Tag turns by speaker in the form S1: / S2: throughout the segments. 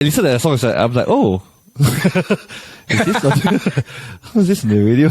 S1: listen to the song, I'm like, oh, is this how is this in the radio?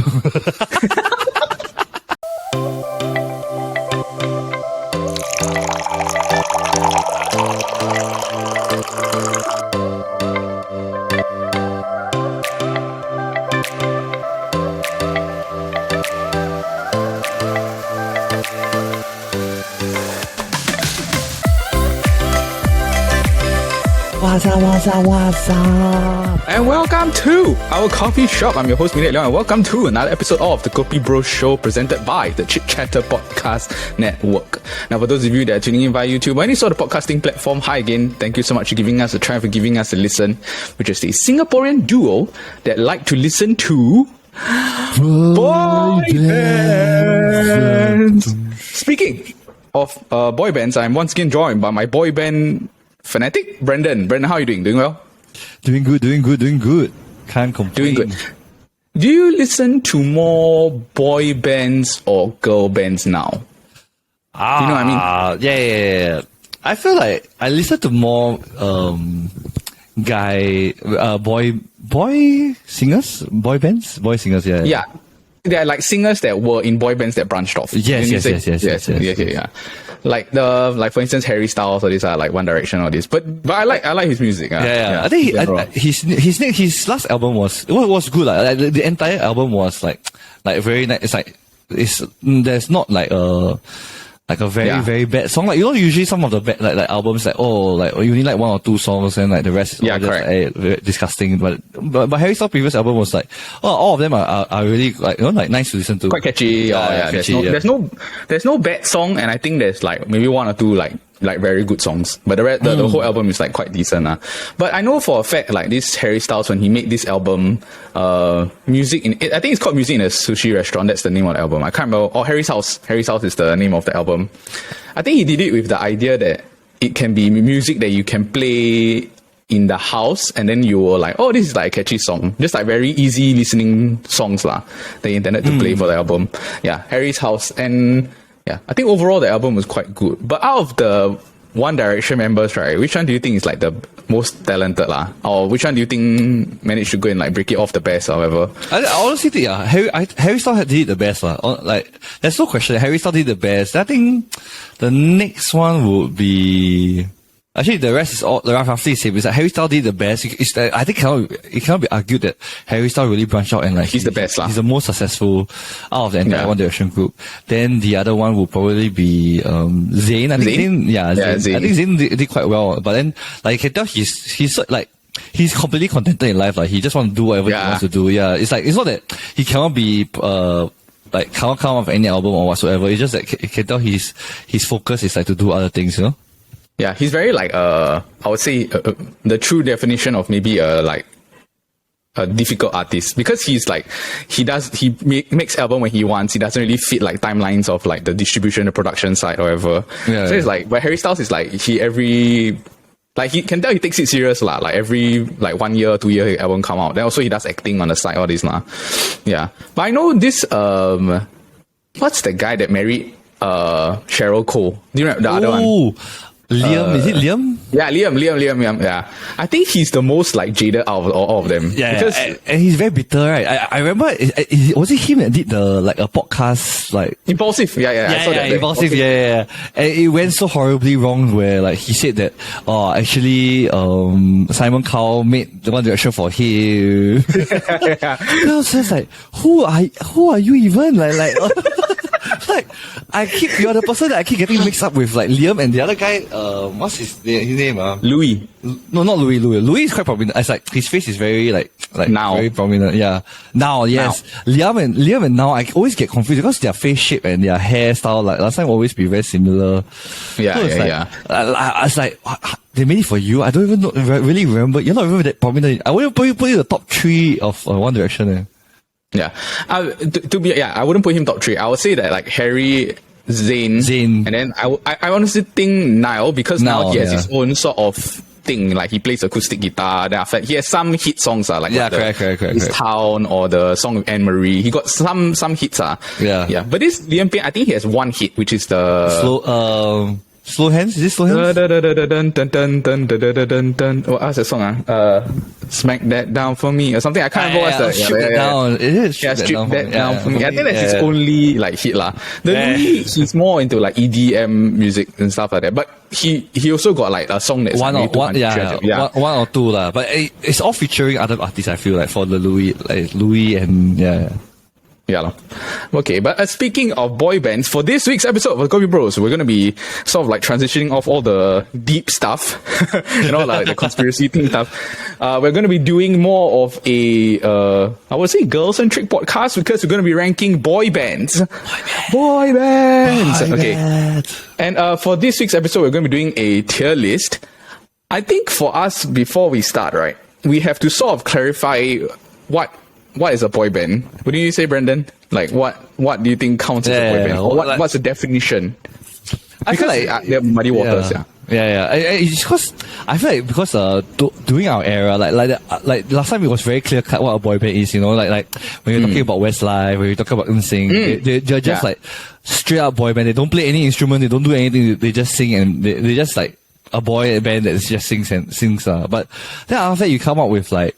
S1: What's up?
S2: And welcome to our coffee shop. I'm your host, Leon, and welcome to another episode of the KopiBros show presented by the Chit Podcast Network. Now, for those of you that are tuning in via YouTube or any sort of podcasting platform, hi again. Thank you so much for giving us a try, for giving us a listen. We're just a Singaporean duo that like to listen to boy bands. Speaking of boy bands, I'm once again joined by my boy band fanatic, Brandon. Brandon, how are you doing? Doing well?
S1: Doing good. Can't complain.
S2: Doing good. Do you listen to more boy bands or girl bands now? You know what I mean?
S1: Yeah. I feel like I listen to more boy singers, yeah.
S2: Yeah. They're like singers that were in boy bands that branched off.
S1: Yes.
S2: Yeah. Like for instance, Harry Styles or these are like One Direction or this. But I like his music.
S1: Yeah. I think his last album was good. Like the entire album was like very nice. It's there's not like a very bad song. Like, you know, usually some of the bad like albums you only like one or two songs and like the rest is all just very disgusting. But Harry Styles' previous album was like, all of them are really like, you know, like nice to listen to.
S2: Quite catchy. Catchy, there's no bad song, and I think there's like maybe one or two like very good songs, but the whole album is like quite decent. But I know for a fact, like this Harry Styles, when he made this album, music in it, I think it's called Music in a Sushi Restaurant. That's the name of the album. I can't remember. Or Harry's House. Harry's House is the name of the album. I think he did it with the idea that it can be music that you can play in the house, and then you were like, oh, this is like a catchy song, just like very easy listening songs they intended to play for the album. Yeah, Harry's House. And yeah, I think overall the album was quite good. But out of the One Direction members, right, which one do you think is like the most talented or which one do you think managed to go and like break it off the best or whatever?
S1: I honestly think Harry Styles did the best Like, there's no question, Harry Styles did the best. I think the next one would be, actually the rest is all roughly the same. It's like Harry Styles did the best. I think it cannot be argued that Harry Styles really branched out and like
S2: he's the best.
S1: He's the most successul out of the entire One Direction group. Then the other one will probably be Zayn. I think Zayn. I think Zayn did quite well. But then like you can tell he's completely contented in life. Like, he just wants to do whatever he wants to do. Yeah, it's not that he cannot be like cannot come up with any album or whatsoever. It's just that you can tell his focus is like to do other things, you know.
S2: Yeah, he's very like I would say the true definition of maybe like a difficult artist, because he's like he makes album when he wants. He doesn't really fit like timelines of like the distribution, the production side, or whatever. It's like, but Harry Styles is like he can tell he takes it serious like every like 1 year, 2 year album come out. Then also he does acting on the side, all this Yeah, but I know this what's the guy that married Cheryl Cole? Do you remember the other one?
S1: Liam, is it Liam?
S2: Yeah, Liam. Yeah, I think he's the most like jaded out of all of them.
S1: Yeah, because and he's very bitter, right? I remember, was it him that did the like a podcast like
S2: Impulsive? Yeah. I saw that.
S1: Impulsive. Yeah. And it went so horribly wrong where like he said that actually Simon Cowell made the One Direction for him. And I was just like, who are you even like? Like, you're the person that I keep getting mixed up with like Liam and the other guy. What's his name?
S2: Louis.
S1: No, not Louis. Louis is quite prominent. It's like his face is very like
S2: now
S1: very prominent. Yeah, now yes. Now. Liam and now I always get confused because their face shape and their hairstyle like last time always be very similar.
S2: Yeah.
S1: I was like, they made it for you. I don't even really remember. You're not even that prominent. I wouldn't put you in the top 3 of One Direction.
S2: Yeah, I wouldn't put him top 3. I would say that like Harry, Zayn, and then I honestly think Niall, because now he has his own sort of thing. Like, he plays acoustic guitar. Then after that, he has some hit songs correct. His Town or the song with Anne Marie. He got some hits
S1: Yeah.
S2: But this Liam Payne, I think he has one hit, which is the
S1: Slow Hands? Is it Slow Hands?
S2: What's the song? Smack That Down For Me or something. I can't remember what's the...
S1: Strip That Down. It is
S2: Strip That Down For Me. I think that's his only like hit lah. The Louis, he's more into like EDM music and stuff like that. But he also got like a song that's
S1: one or two lah. But it's all featuring other artists, I feel like, for the Louis and
S2: Yeah. Okay, but speaking of boy bands, for this week's episode of KopiBros, we're going to be sort of like transitioning off all the deep stuff, like the conspiracy thing stuff. We're going to be doing more of a, I would say girl-centric podcast because we're going to be ranking boy bands. Boy bands! Okay. And for this week's episode, we're going to be doing a tier list. I think for us, before we start, right, we have to sort of clarify what is a boy band? What do you say, Brendan? Like, what do you think counts as a boy band? Or what's the definition? I feel like they're muddy waters,
S1: It's because I feel like because during our era, like last time it was very clear cut what a boy band is. Like when you're talking about Westlife, when you're talking about Nsync, they're just like straight up boy band. They don't play any instrument. They don't do anything. They just sing and they just like a boy band that just sings. But then after that, you come up with like.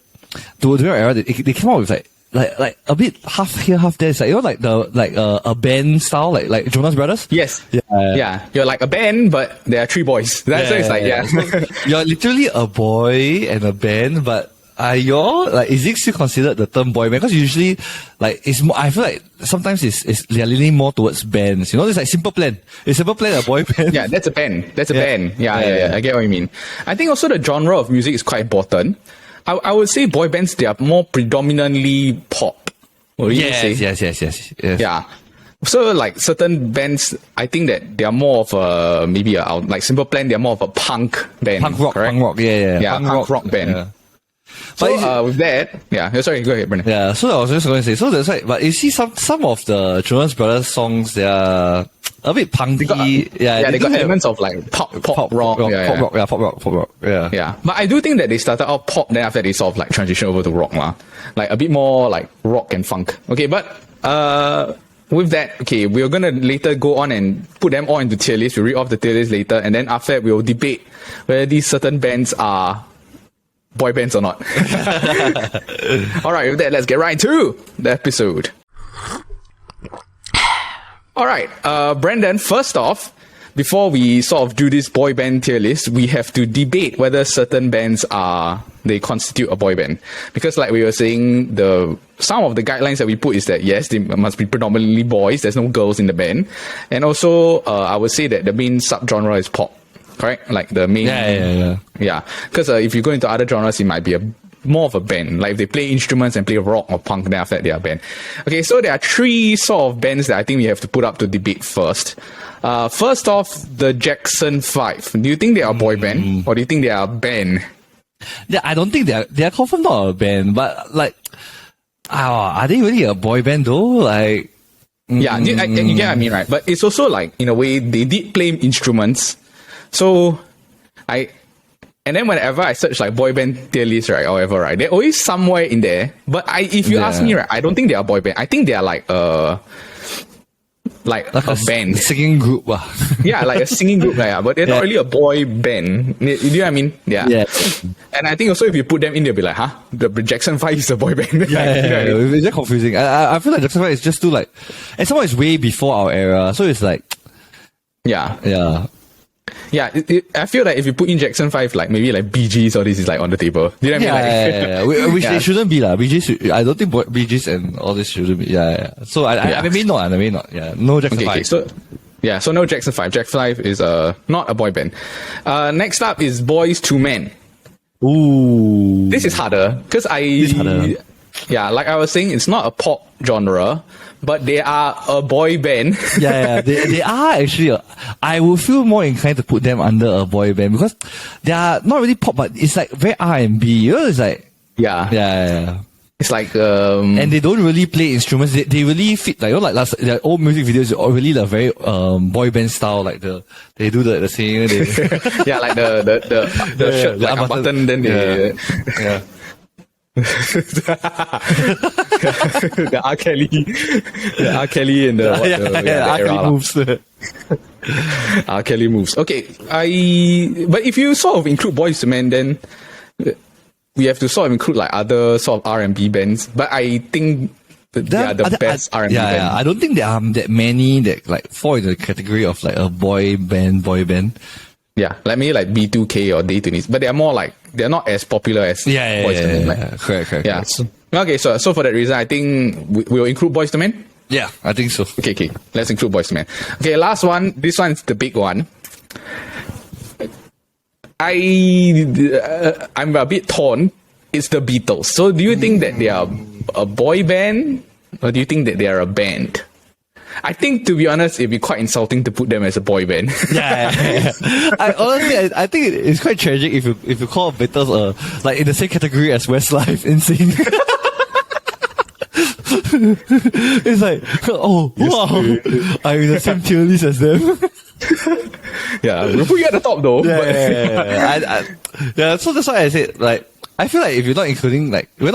S1: During our era, they came out with like a bit half here, half there. It's like a band style, like Jonas Brothers.
S2: Yes. Yeah. You're like a band, but there are three boys. That's what it's like.
S1: So you're literally a boy and a band, but is it still considered the term boy band? Because usually, like, it's more, I feel like sometimes they're leaning more towards bands. It's like Simple Plan. Is Simple Plan a boy band?
S2: Yeah, that's a band. That's a band. Yeah. I get what you mean. I think also the genre of music is quite important. I would say boy bands, they are more predominantly pop.
S1: Yes.
S2: Yeah. So like certain bands, I think that they are more of a, maybe like Simple Plan, they're more of a punk band.
S1: Punk rock,
S2: Yeah, punk rock band. Yeah. So with that, sorry, go ahead, Brendan.
S1: Yeah, so I was just going to say, so that's right, but you see some of the Jonas Brothers songs, they are a bit punky.
S2: They got elements of like pop rock.
S1: Pop rock.
S2: Yeah. But I do think that they started out pop, then after they sort of like transition over to rock lah. Like a bit more like rock and funk. Okay, but with that, okay, we're gonna later go on and put them all into tier list. We'll read off the tier list later, and then after that we'll debate whether these certain bands are boy bands or not. Alright, with that, let's get right into the episode. Alright, Brendan, first off, before we sort of do this boy band tier list, we have to debate whether certain bands they constitute a boy band. Because like we were saying, some of the guidelines that we put is that yes, they must be predominantly boys, there's no girls in the band. And also, I would say that the main subgenre is pop. Correct? Like the main... Yeah. Because if you go into other genres, it might be more of a band. Like if they play instruments and play rock or punk, then after that they are a band. Okay, so there are three sort of bands that I think we have to put up to debate first. First off, the Jackson 5. Do you think they are a boy band? Or do you think they are a band?
S1: Yeah, I don't think they are confirmed not a band, but like... are they really a boy band though? Like...
S2: Yeah, you get what I mean, right? But it's also like, in a way, they did play instruments. So, and then whenever I search like boy band tier list, right, or whatever, right, they're always somewhere in there. But if you ask me, right, I don't think they are boy band. I think they are like a band.
S1: Singing group.
S2: Yeah, like a singing group, but they're not really a boy band. You know what I mean? Yeah. And I think also if you put them in, they'll be like, the Jackson 5 is a boy band.
S1: It's just confusing. I feel like Jackson 5 is just too like, and somehow it's way before our era, so it's like,
S2: Yeah, I feel like if you put in Jackson 5, like maybe like Bee Gees or this is like on the table. You know what I
S1: mean? Which they shouldn't be lah. Bee Gees, I don't think Bee Gees and all this shouldn't be. So I may not. Yeah, no Jackson 5.
S2: So no Jackson 5. Jackson 5 is not a boy band. Next up is Boys to Men.
S1: Ooh,
S2: this is harder because like I was saying, it's not a pop genre. But they are a boy band.
S1: They are actually. I would feel more inclined to put them under a boy band because they are not really pop, but it's like very R&B. It's like
S2: It's like
S1: and they don't really play instruments. They really fit like their old music videos are really the very boy band style. Like they do the singing.
S2: Like the shirt like a button. Then they the R. Kelly and the
S1: R. Kelly moves.
S2: Kelly moves. Okay, but if you sort of include Boyz II Men, then we have to sort of include like other sort of R&B bands. But I think they are the best R&B band.
S1: Yeah, I don't think there are that many that like fall into the category of like a boy band.
S2: Yeah, like maybe like B2K or Day-20s, but they're more like, they're not as popular as Boyz II Men.
S1: Correct.
S2: Yeah. So for that reason, I think we'll include Boyz II Men.
S1: Yeah, I think so.
S2: Okay. Let's include Boyz II Men. Okay, last one. This one's the big one. I'm a bit torn. It's the Beatles. So do you think that they are a boy band, or do you think that they are a band? I think, to be honest, it'd be quite insulting to put them as a boy band.
S1: Yeah. I think it's quite tragic if you call Beatles like in the same category as Westlife, Nsync. It's like, oh wow, I'm in the same tier list as them.
S2: Yeah, we'll put you at the top though.
S1: Yeah. So that's why I said, like, I feel like if we're not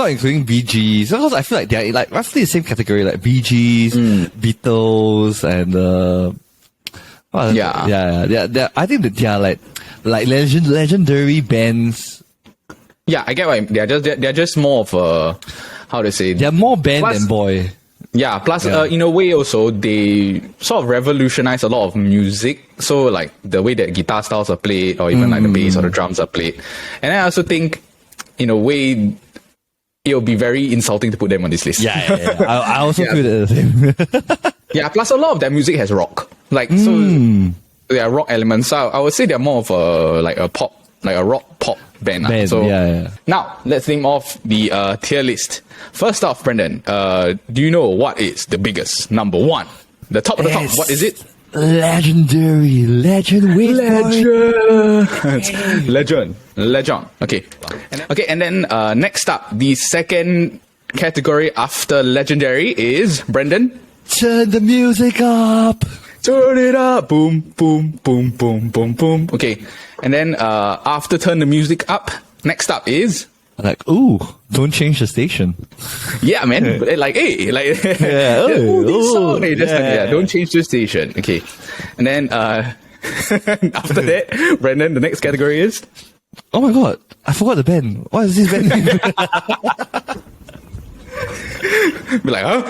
S1: including Bee Gees, because I feel like they're like roughly the same category, like Bee Gees, Beatles, and I think that they are like legendary bands.
S2: Yeah, I get what they're just more of a, how to say,
S1: they're more band than boy.
S2: Yeah, plus in a way also they sort of revolutionized a lot of music. So like the way that guitar styles are played, or even like the bass or the drums are played. And I also think, in a way, it'll be very insulting to put them on this list.
S1: Yeah. I also feel the same.
S2: Yeah, plus a lot of their music has rock. Like, so there are rock elements. So I would say they're more of a rock pop band. So now let's name off the tier list. First off, Brendan, do you know what is the biggest number one? The top of the top, what is it?
S1: Legend.
S2: Okay. And then next up, the second category after legendary is, Brendan,
S1: turn the music up.
S2: Turn it up. Boom, boom, boom, boom, boom, boom. Okay. And then after turn the music up, next up is,
S1: like, ooh, don't change the station.
S2: Yeah, man. Like, hey, like, don't change the station. Okay. And then after that, Brendan, the next category is,
S1: oh my god, I forgot the band. What is this band name?
S2: Be like, huh?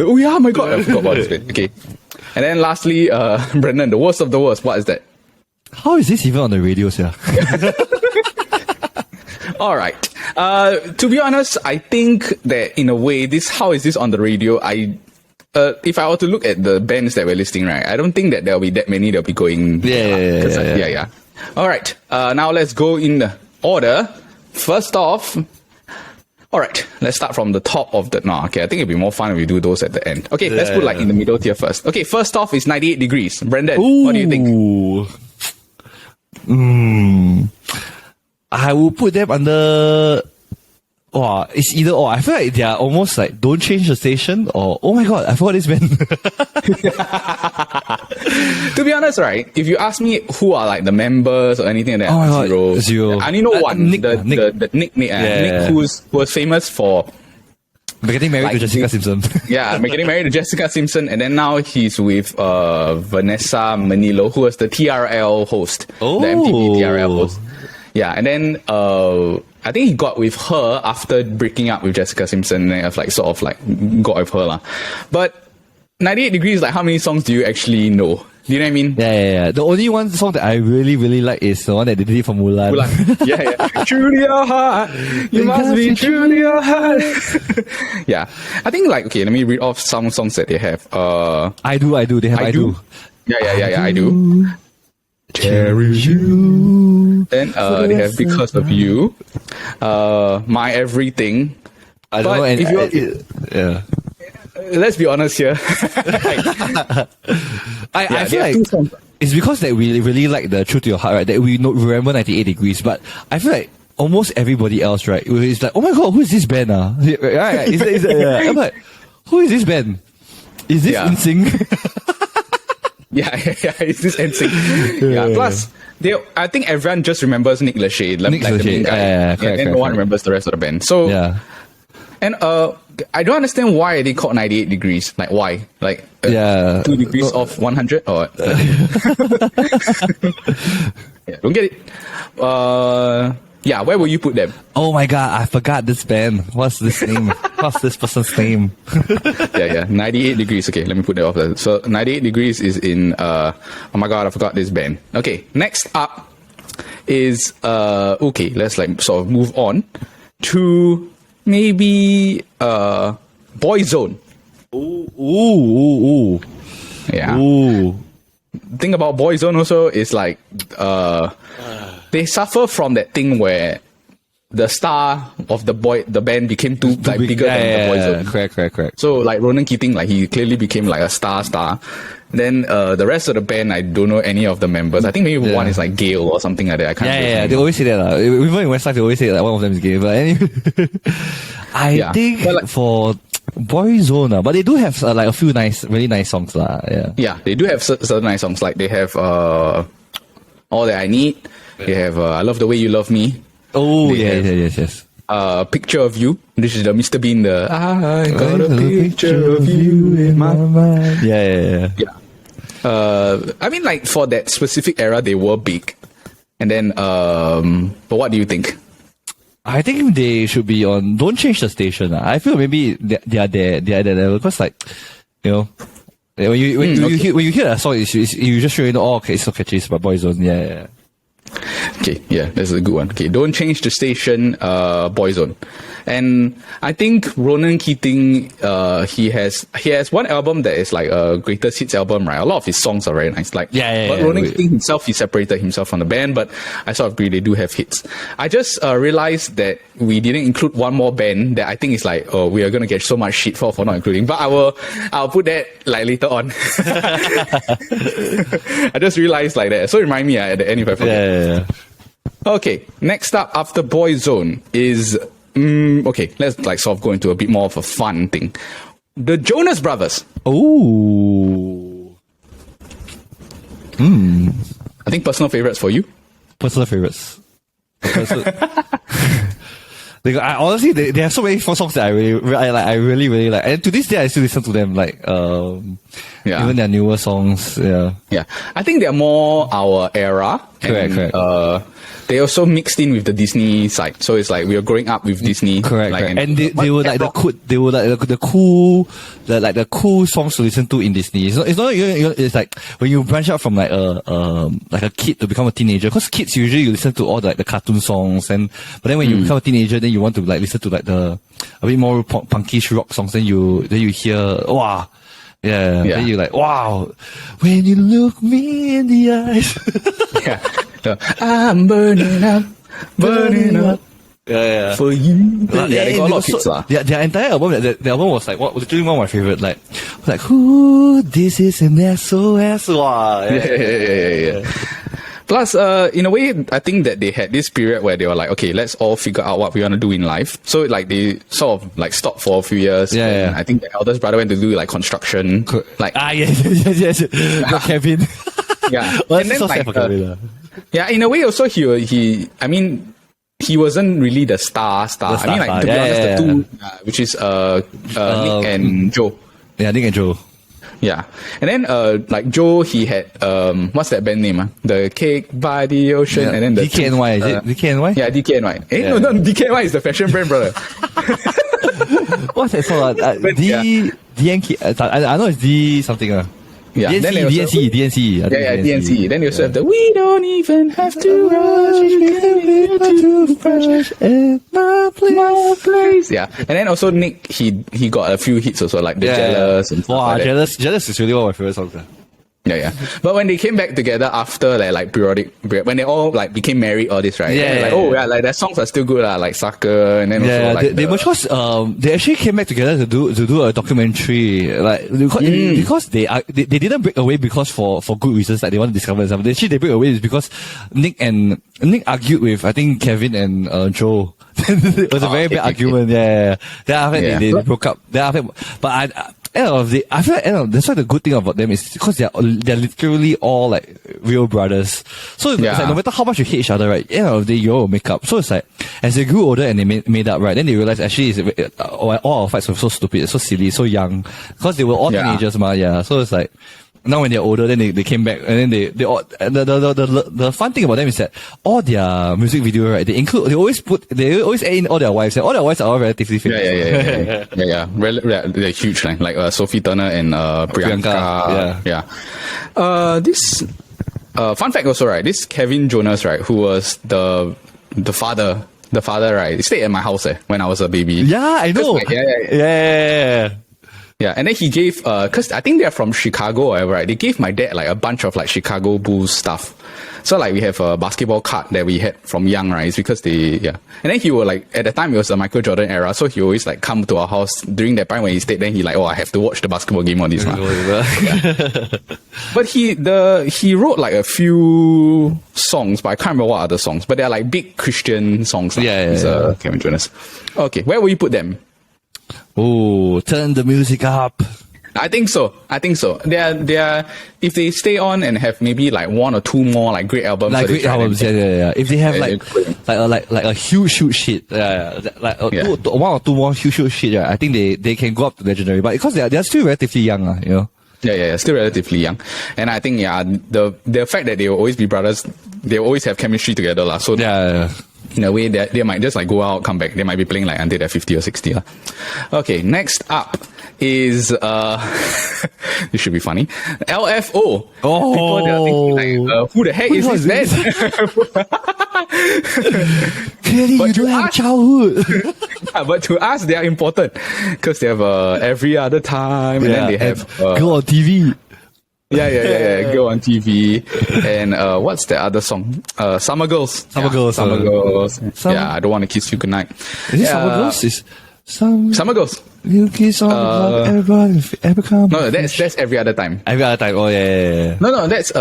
S2: Oh yeah, my god, I forgot about this band. Okay. And then lastly, Brendan, the worst of the worst. What is that?
S1: How is this even on the radio, sir?
S2: All right. To be honest, I think that in a way, how is this on the radio? If I were to look at the bands that we're listing, right, I don't think that there'll be that many that'll be going. Yeah. All right. Now let's go in the order. First off, all right, let's start from the top of the. No, okay, I think it'd be more fun if we do those at the end. Okay, let's put like in the middle tier first. Okay, first off is 98 Degrees. Brendan, what do you think?
S1: I will put them under. Oh, it's either or. I feel like they are almost like don't change the station, or oh my god, I forgot this band.
S2: To be honest, right? If you ask me who are like the members or anything like that, zero. I only know one. Nick, who was famous for
S1: getting married to Jessica Simpson.
S2: Getting married to Jessica Simpson, and then now he's with Vanessa Manilo, who was the TRL host, the MTV TRL host. Yeah, and then I think he got with her after breaking up with Jessica Simpson, and sort of got with her lah. But 98 Degrees, like, how many songs do you actually know? Do you know what I mean?
S1: Yeah. The only one song that I really, really like is the one that they did for Mulan.
S2: Yeah. True to your heart, you must be true to your heart. Yeah. I think, okay, let me read off some songs that they have.
S1: I do. They have I do.
S2: Yeah, I do. Cherish you. Then they have Because of You. My Everything.
S1: I don't know.
S2: Let's be honest here.
S1: I feel like it's because that we really like the True to Your Heart, right? That we remember 98 Degrees, but I feel like almost everybody else, right? Is like, oh my god, who is this band? Right? I'm like, who is this band? Is this Nsync?
S2: Yeah, is this Nsync? Plus, I think everyone just remembers Nick Lachey, the main guy, and no one remembers the rest of the band. So, and I don't understand why they called 98 degrees. Like, why? Like, 2 degrees off 100 or what? Yeah, don't get it. Yeah, where will you put them?
S1: Oh my god, I forgot this band. What's this name? What's this person's name?
S2: Yeah, 98 degrees. Okay, let me put that off there. So 98 degrees is in, oh my god, I forgot this band. Okay, next up is, okay, let's like sort of move on to maybe, Boyzone.
S1: Ooh.
S2: Yeah.
S1: Ooh.
S2: The thing about Boyzone also is like, they suffer from that thing where the star of the band became too like bigger than the Boyzone.
S1: Correct.
S2: So like Ronan Keating, like he clearly became like a star. Then the rest of the band, I don't know any of the members. I think maybe one is like Gail or something like that. I can't.
S1: Yeah. They always say that. Even in Westlife, they always say that one of them is Gail. But anyway, I think like, for Boyzone, but they do have like a few really nice songs, Yeah, they do have certain nice songs. Like they have All That I Need. They have I Love the Way You Love Me. Oh, yes.
S2: Picture of You. This is the Mr. Bean. I got a picture of you in my mind.
S1: Yeah.
S2: I mean, like for that specific era, they were big. And then, but what do you think?
S1: I think they should be on. Don't change the station. I feel maybe they are there level because, like, you know, when you hear that song, you just really know. Oh, okay, it's so catchy. It's by Boyzone. Yeah.
S2: Okay, yeah, that's a good one. Okay, don't change the station, Boyzone. And I think Ronan Keating, he has one album that is like a greatest hits album, right? A lot of his songs are very nice. Like, but Ronan Keating himself, he separated himself from the band, but I sort of agree they do have hits. I just realized that we didn't include one more band that I think is like, oh, we are gonna get so much shit for not including. But I'll put that like later on. I just realized like that. So remind me at the end if I forget.
S1: Yeah.
S2: Okay, next up after Boyzone is okay, let's like sort of go into a bit more of a fun thing. The Jonas Brothers.
S1: Oh.
S2: I think personal favorites for you.
S1: Personal favorites. Honestly, they have so many fun songs that I really like. And to this day, I still listen to them. Like, even their newer songs. Yeah.
S2: I think they're more our era.
S1: Correct.
S2: They also mixed in with the Disney side, so it's like we were growing up with Disney.
S1: Correct. And they were like the cool songs to listen to in Disney. It's not it's like when you branch out from like a kid to become a teenager. Because kids usually you listen to all the cartoon songs, but then when you become a teenager, then you want to like listen to like a bit more punkish rock songs. Then you hear wow. Yeah. Then you're like, wow, when you look me in the eyes. I'm burning up. Yeah. For you.
S2: They got a lot of hits.
S1: Their entire album, the album was like, literally one of my favorite. Like, ooh, this is an SOS. Wow.
S2: Yeah. Plus, in a way, I think that they had this period where they were like, okay, let's all figure out what we want to do in life. So, like, they sort of, like, stopped for a few years.
S1: Yeah.
S2: I think the eldest brother went to do, like, construction. Like,
S1: yes. Kevin.
S2: Yeah.
S1: Well,
S2: and then,
S1: so
S2: like,
S1: yeah,
S2: in a way, also, he wasn't really the star. I mean, like, to be honest, the two, which is, Nick and Joe.
S1: Yeah, Nick and Joe.
S2: Yeah. And then, like Joe, he had, what's that band name? The Cake by the Ocean. And then the
S1: DKNY, is it? DKNY?
S2: Yeah, DKNY. No, DKNY is the fashion brand, brother.
S1: What's that song? DNK. I know it's D something.
S2: Yeah.
S1: DNC.
S2: DNC. Then you also have the We Don't Even Have to Rush. We can be a toothbrush at my place. Yeah. And then also Nick, he got a few hits also, like the Jealous and stuff like that.
S1: Jealous is really one of my favorite songs.
S2: Yeah. But when they came back together after like periodic, when they all like became married, all this, right? Like their songs are still good, like Sucker, and then also like
S1: they actually came back together to do a documentary, like because they didn't break away because for good reasons, like they want to discover something. Actually, they break away because Nick argued with I think Kevin and Joe. It was a very bad argument. Yeah. Then after they broke up. Then after, but I feel like that's why the good thing about them is because they're literally all like real brothers. So it's like no matter how much you hate each other, right? End of the day, you all will make up. So it's like as they grew older and they made up, right? Then they realized actually all our fights were so stupid, so silly, so young, because they were all teenagers, ma. So it's like. Now when they're older, then they came back, and then they all, the fun thing about them is that all their music video, right, they always add in all their wives, and all their wives are all relatively famous.
S2: They're huge, like Sophie Turner and Priyanka. This fun fact also, right, this Kevin Jonas, right, who was the father, right, he stayed at my house when I was a baby.
S1: Yeah, I know.
S2: Yeah, and then he gave, cause I think they're from Chicago or whatever, right? They gave my dad like a bunch of like Chicago Bulls stuff. So like we have a basketball card that we had from young, right? It's because And then he would like, at the time it was the Michael Jordan era, so he always like come to our house during that time when he stayed, then he like, I have to watch the basketball game on this one. But he wrote like a few songs, but I can't remember what other songs, but they're like big Christian songs. Kevin Jonas. Okay, where will you put them?
S1: Oh, turn the music up.
S2: I think so. They're if they stay on and have maybe like one or two more like great albums.
S1: Like great albums, If they have like a huge hit, one or two more huge hit, I think they can go up to legendary. But because they're still relatively young, you know.
S2: Yeah, still relatively young. And I think the fact that they will always be brothers, they will always have chemistry together, lah. So in a way, they might just like go out, come back. They might be playing like until they're 50 or 60. Okay, next up is this should be funny. LFO.
S1: Oh,
S2: people they are thinking like, who the heck is this man?
S1: Clearly, you don't have childhood.
S2: But to us, they are important because they have Every Other Time, and then they have
S1: Go on TV.
S2: Go on TV. And what's the other song? Summer Girls. Summer Girls. Yeah, I Don't Want to Kiss You Goodnight.
S1: Is it Summer Girls?
S2: Summer Girls.
S1: You kiss on the block, ever come?
S2: No, that's Every Other Time.
S1: Every Other Time. Oh yeah.
S2: No, that's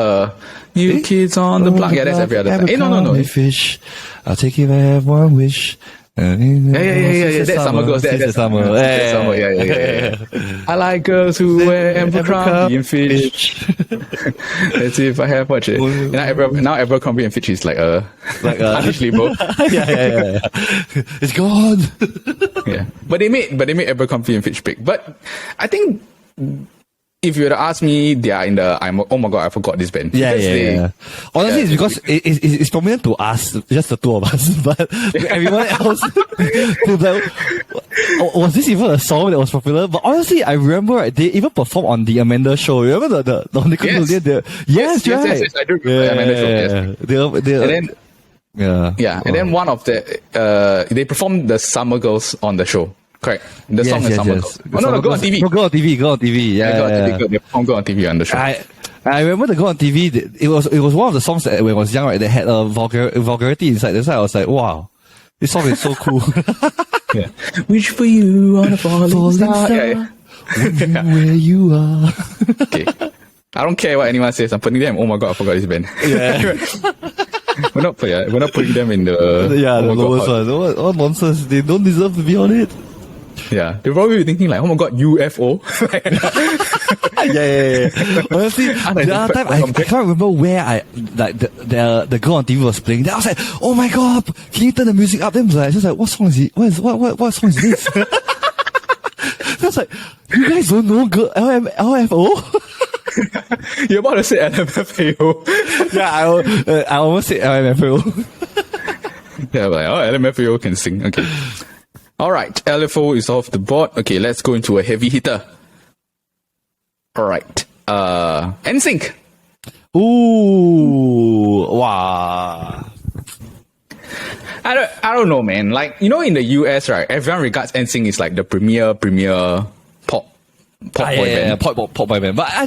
S2: You Kids on the Block. Yeah, that's Every Other Time. No.
S1: Fish. I'll take you if I have one wish.
S2: Yeah. That's Summer Girls. That's Summer. Yeah. I like girls who wear Abercrombie and Fitch. Let's see if I have watched it. Now Abercrombie and Fitch is like a Irish label.
S1: Yeah. It's gone.
S2: Yeah, but they made Abercrombie and Fitch big. But I think if you were to ask me, they are in the oh my god, I forgot this band.
S1: Yeah. Honestly, it's because it's prominent to us, just the two of us, but everyone else. Was this even a song that was popular? But honestly, I remember they even performed on the Amanda Show. Remember the Yes,
S2: I do remember the Amanda Show. And then one of they performed the Summer Girls on the show. Correct. The song is Summer Girls. Go on TV.
S1: Go on TV.
S2: Yeah. They performed Go on TV on the show.
S1: I remember the Go on TV. It was one of the songs that when I was young, right, that had a vulgarity inside. That's why I was like, wow, this song is so cool.
S2: Yeah. Wish for you on a falling star.
S1: Where you are.
S2: Okay. I don't care what anyone says. I'm putting them. Oh my god, I forgot this band.
S1: Yeah.
S2: We're not putting them in the
S1: the lowest one. What nonsense? They don't deserve to be on it.
S2: Yeah, they're probably thinking like, oh my god, UFO.
S1: Yeah. Honestly, the other time I can't remember where the Go on TV was playing. Then I was like, oh my god, can you turn the music up? Then I was just like, what song is it? What song is this? I was like, you guys don't know LFO?
S2: You're about to say LMFAO.
S1: Yeah, I almost said LMFAO.
S2: Yeah, like, LMFAO can sing. Okay. Alright, LFO is off the board. Okay, let's go into a heavy hitter. Alright. Nsync.
S1: Ooh, wow.
S2: I don't know, man. Like, you know, in the US, right, everyone regards Nsync as like the premier pop boy band.
S1: Pop boy band. But I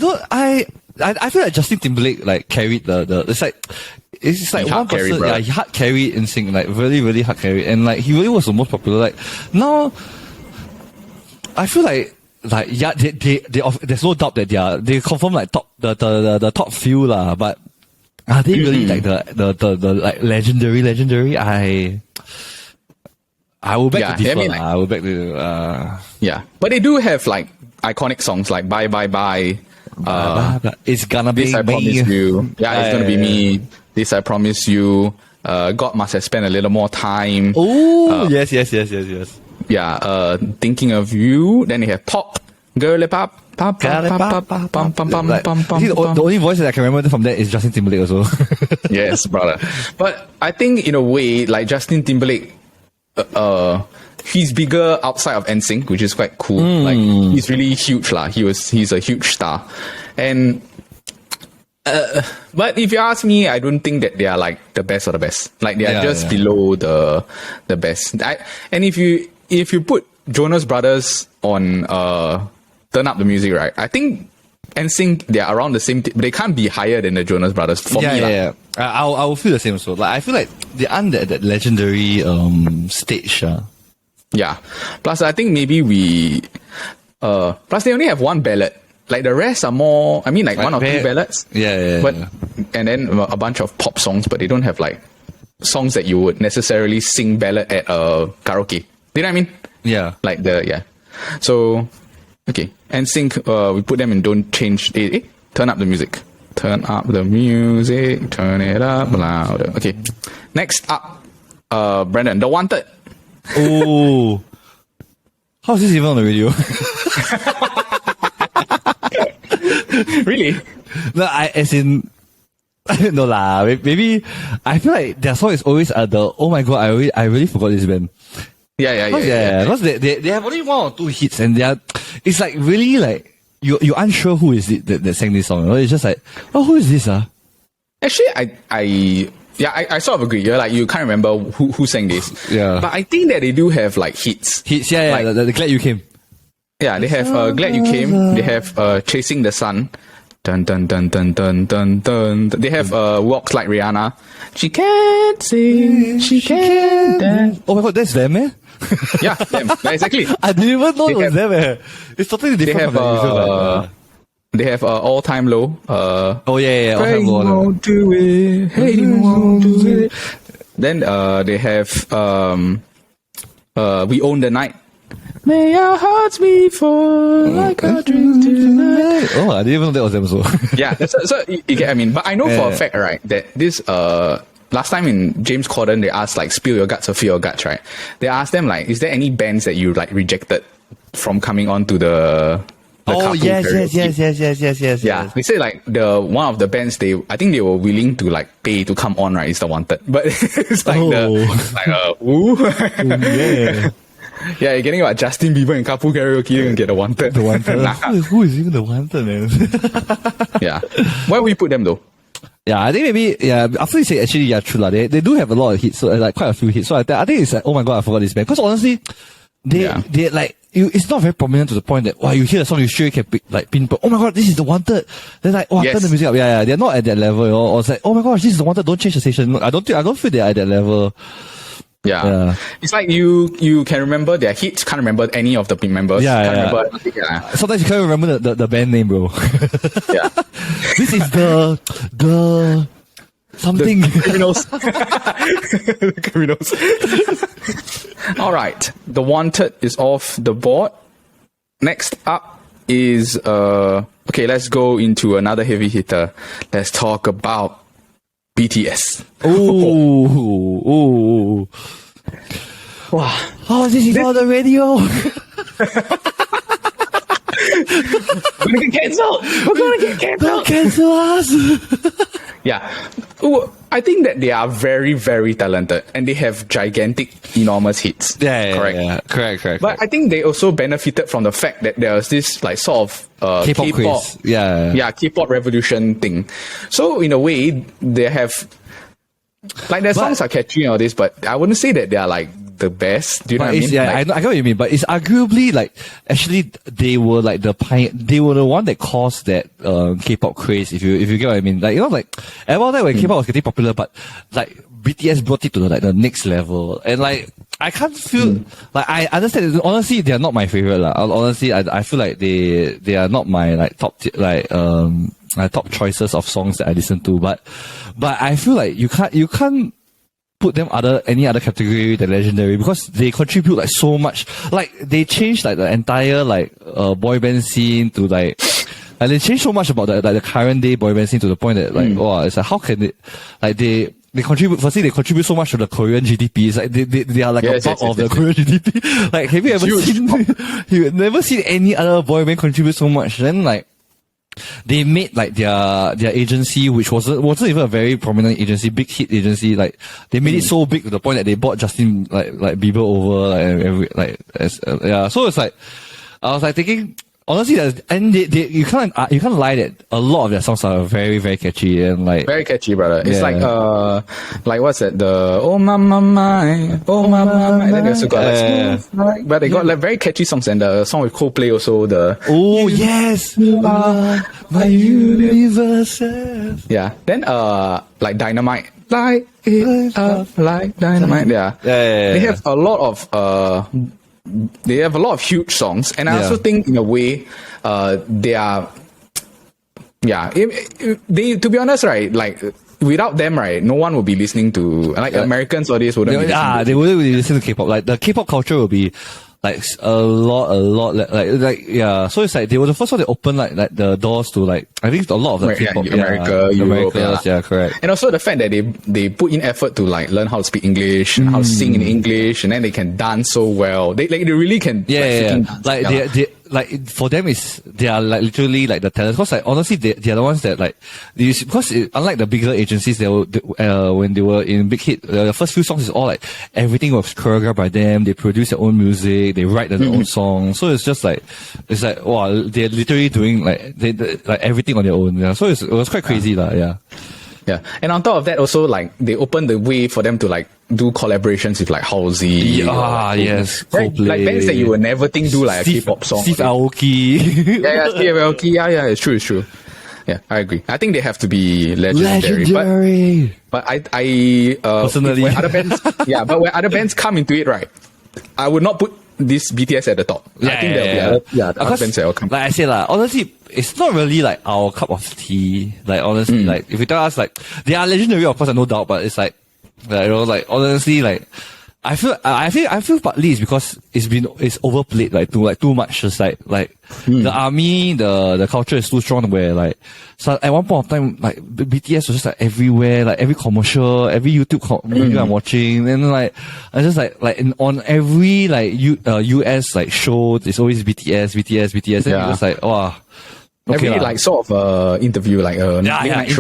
S1: feel like Justin Timberlake like carried it's like one person, he hard carried Nsync, like really, really hard carried, and like he really was the most popular. Like now, I feel like there's no doubt that they confirm like the top few lah. But are they really like the like legendary? I will back to differ. I will back to
S2: yeah, but they do have like iconic songs like Bye Bye Bye.
S1: It's gonna be
S2: This I Promise You. Yeah, it's gonna be me. This I Promise You. God Must Have Spent a Little More Time.
S1: Oh, yes.
S2: Yeah, Thinking of You. Then they have Pop. Girl Pop.
S1: The only voice that I can remember from that is Justin Timberlake also.
S2: Yes, brother. But I think in a way, like Justin Timberlake, he's bigger outside of Nsync, which is quite cool. Like he's really huge lah. He's a huge star, and but if you ask me, I don't think that they are like the best of the best. Like they are just below the best. And if you put Jonas Brothers on Turn Up the Music, right? I think Nsync, they are around the same. They can't be higher than the Jonas Brothers for me.
S1: Yeah. I will feel the same also. Like I feel like they aren't that legendary stage.
S2: Yeah. Plus, I think maybe plus they only have one ballad. Like the rest are more. I mean, like one or two ballads.
S1: Yeah.
S2: But and then a bunch of pop songs, but they don't have like songs that you would necessarily sing ballad at karaoke. You know what I mean?
S1: Yeah.
S2: Like So. Okay, Nsync, we put them in Don't Change. Turn Up the Music. Turn up the music. Turn it up louder. Okay, next up, Brandon, The Wanted.
S1: Oh, how is this even on the radio?
S2: Really?
S1: No, no lah. Maybe I feel like their song is always the oh my god, I really forgot this band.
S2: Yeah.
S1: Because they have only one or two hits, and it's like really like you're unsure who is it that sang this song. It's just like, oh, who is this?
S2: Actually, I sort of agree. You can't remember who sang this.
S1: Yeah.
S2: But I think that they do have like hits.
S1: Yeah. Like, the Glad You Came.
S2: Yeah, they have Glad You Came. They have Chasing the Sun. Dun dun dun dun dun dun dun. They have Walks Like Rihanna. She can't sing, she can't dance.
S1: Oh my god, that's them, eh?
S2: Yeah, them. Exactly.
S1: I didn't even know it was them, eh? It's totally different.
S2: They have All Time Low.
S1: Oh yeah, All Time Low.
S2: Won't do it. Hating won't do it. Then they have We Own the Night. May our hearts be full like a dream tonight.
S1: Oh, I didn't even know that was them also.
S2: Yeah, so you get what I mean. But I know for a fact, right, that this last time in James Corden, they asked like spill your guts or feel your guts, right? They asked them like, is there any bands that you like rejected from coming on to the
S1: oh yes.
S2: Yeah, they say like one of the bands I think they were willing to like pay to come on, right? Is The Wanted, but it's like
S1: yeah.
S2: Yeah, you're getting about Justin Bieber and Kapu karaoke, you can get The Wanted.
S1: The Wanted. Who is even The Wanted, man?
S2: Yeah. Where will you put them though?
S1: Yeah, I think maybe, after you say actually, true lah. They do have a lot of hits, so like quite a few hits. So I think it's like, oh my god, I forgot this band. Because honestly, they like, it's not very prominent to the point that, wow, you hear the song, you sure can pinpoint, oh my god, this is The Wanted. They're like, oh, turn the music up. Yeah, they're not at that level, or it's like, oh my gosh, this is The Wanted, don't change the station. I don't feel they're at that level.
S2: Yeah. It's like you can remember their hits, can't remember any of the members. Remember,
S1: sometimes you can't remember the band name, bro.
S2: Yeah.
S1: This is the something.
S2: The Criminals. All right. The Wanted is off the board. Next up is okay, let's go into another heavy hitter. Let's talk about BTS.
S1: Oh. Wow. Oh, this is on the radio.
S2: We're gonna get cancelled.
S1: Don't cancel us.
S2: Yeah. I think that they are very, very talented and they have gigantic, enormous hits.
S1: Correct.
S2: But I think they also benefited from the fact that there was this like sort of
S1: K-pop craze.
S2: K-pop revolution thing. So in a way, they have like their songs are catchy and all this, but I wouldn't say that they are like the best. Do you know what I mean?
S1: Yeah, I get what you mean, but it's arguably like actually they were like they were the one that caused that K-pop craze. If you get what I mean, like like at one time when K-pop was getting popular, but like BTS brought it to the next level, and like I can't feel like I understand. Honestly, they are not my favorite lah. Honestly, I feel like they are not my like top top choices of songs that I listen to, but I feel like you can't put them any other category than legendary because they contribute like so much. Like they changed like the entire like boy band scene to like they changed so much about the current day boy band scene to the point that like it's like how can it like they contribute. Firstly, they contribute so much to the Korean GDP. It's like they are like a part of the Korean GDP. Like have you ever seen? You've never seen any other boy band contribute so much. Then like they made like their agency, which wasn't even a very prominent agency, big hit agency. Like they made it so big to the point that they bought Justin like Bieber over yeah. So it's like I was like thinking. Honestly, and you can't lie that a lot of their songs are very, very catchy and like
S2: very catchy, brother. It's like what's that? The oh mama my, oh mama my. Then they also got but they got like very catchy songs, and the song with Coldplay also.
S1: Yes, you are my universe.
S2: Yeah. Then like Dynamite, light it up like dynamite. Yeah. They have a lot of they have a lot of huge songs, and I also think in a way, they are, they to be honest, right, like without them, right, no one would be listening to like Americans or this wouldn't.
S1: They wouldn't really listen to K-pop. Like the K-pop culture will be like a lot like yeah. So it's like they were the first one to open like the doors to like I think a lot of the K-pop,
S2: Europe,
S1: correct.
S2: And also the fact that they put in effort to like learn how to speak English and how to sing in English, and then they can dance so well. They really can.
S1: They like for them they are like literally like the talents. Because like honestly they are the ones that like because unlike the bigger agencies, when they were in Big Hit, the first few songs is all like everything was choreographed by them. They produce their own music, they write their own songs. So it's just like wow, they're literally doing like like everything on their own. Yeah. So it was quite crazy Yeah.
S2: Yeah, and on top of that, also like they opened the way for them to like do collaborations with like Halsey.
S1: Yes,
S2: Coldplay. Like bands that you would never think do like a K-pop song.
S1: Steve Aoki.
S2: Steve Aoki. Yeah, it's true. Yeah, I agree. I think they have to be legendary. But I personally, when other bands, but when other bands come into it, right, I would not put this BTS at the top. I think there'll be other bands that will come.
S1: Like I said, honestly, it's not really like our cup of tea. Like honestly, like if you tell us like they are legendary, of course, no doubt. But it's like like honestly, like I feel partly it's because it's overplayed like too much. Just like the army, the culture is too strong where like so at one point of time like BTS was just like everywhere, like every commercial, every YouTube video I'm watching, and like I just like on every like US like show, it's always BTS, and you're just like wow.
S2: Okay, every like sort of interview, like late
S1: night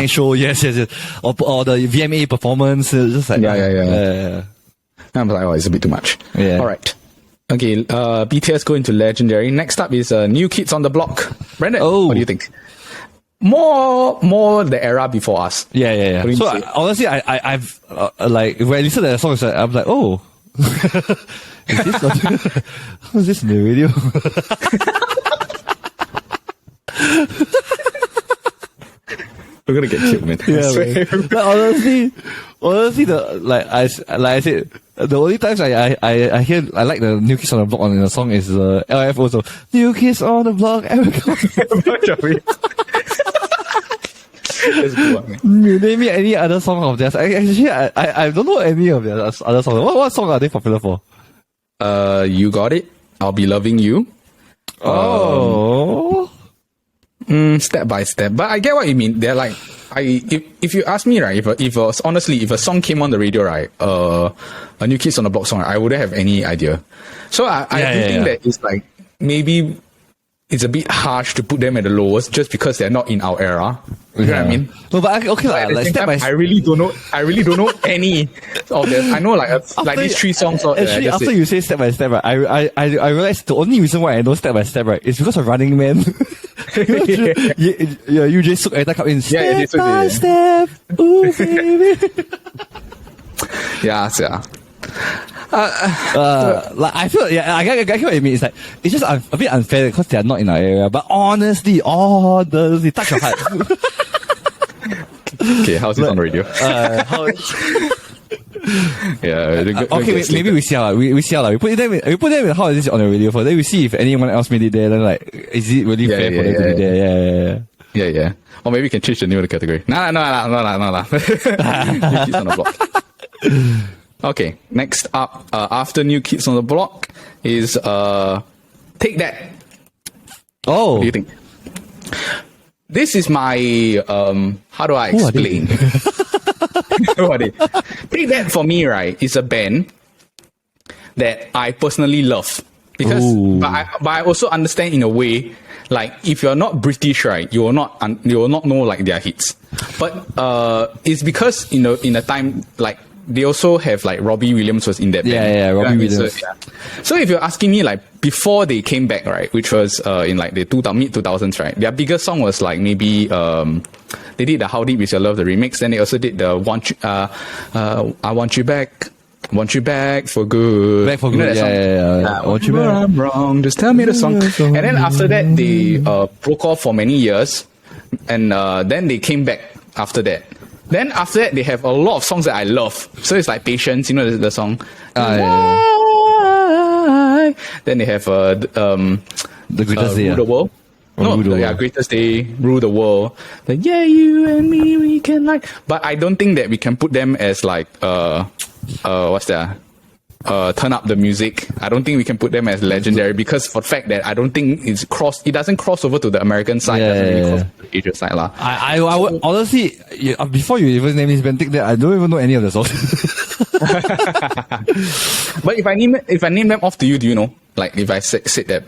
S1: show, yes, or the VMA performance, just like
S2: I'm like, it's a bit too much.
S1: Yeah.
S2: All right. Okay. BTS go into legendary. Next up is New Kids on the Block. Brandon, what do you think? More the era before us.
S1: Yeah. So honestly, I've like when I listen to the songs, I'm like, oh, is this in the radio?
S2: We're gonna get killed, man.
S1: Yeah, man. Like, honestly, like I said, the only times I hear I like the New Kids on the Block on the song is LF also. New Kids on the Block. You name me any other song of theirs. I don't know any of their other songs. What song are they popular for?
S2: You Got It. I'll Be Loving You. Step by Step. But I get what you mean. They're like, if you ask me, right, if a song came on the radio, right, a New Kids on the Block song, I wouldn't have any idea. So I think that it's like, maybe it's a bit harsh to put them at the lowest just because they're not in our era. You know what I mean?
S1: No, but like Step by Step.
S2: I really don't know any of them. I know like these three songs.
S1: Actually, after you say Step by Step, right, I realized the only reason why I know Step by Step, right, is because of Running Man. You just took every time come in. Step by Step, ooh baby.
S2: Yeah.
S1: Like I feel, I get what you mean. It's like it's just a bit unfair because they are not in our area. But honestly, touch your heart.
S2: Okay, how's it on the radio?
S1: Okay, maybe we see how we see how we put them in how is this on the radio for. Then we see if anyone else made it there. Then like, is it really fair for them to be there?
S2: Yeah. Or maybe we can change the name of the category. Nah. New Kids on the Block. Okay, next up, after New Kids on the Block is Take That.
S1: Oh.
S2: What do you think? This is my, how do I explain? Who are they? Take That for me, right, is a band that I personally love. Because, but I also understand in a way, like, if you're not British, right, you will not know, like, their hits. But, it's because, in a time, like, they also have, like, Robbie Williams was in that band.
S1: Yeah, Robbie Williams.
S2: So if you're asking me, like, before they came back, right, which was, in, like, the mid-2000s, right, their biggest song was, like, maybe, they did the How Deep Is Your Love, the remix. Then they also did the I Want You Back. Want you back for good.
S1: Back for good, yeah.
S2: Want you back. I'm wrong. Just tell me the song. And then after that, they broke off for many years, and then they came back after that. Then after that, they have a lot of songs that I love. So it's like Patience, you know the song.
S1: Yeah.
S2: Then they have
S1: The Greatest Day.
S2: Rule the World. Greatest Day, Rule the World. Like, yeah, you and me, we can like. But I don't think that we can put them as like what's that? Turn Up the Music. I don't think we can put them as legendary because for the fact that I don't think it doesn't cross over to the American side, doesn't really cross to the Asian side lah.
S1: I would honestly, before you even name this band, I don't even know any of the songs.
S2: But if I name them off to you, do you know? Like if I said that.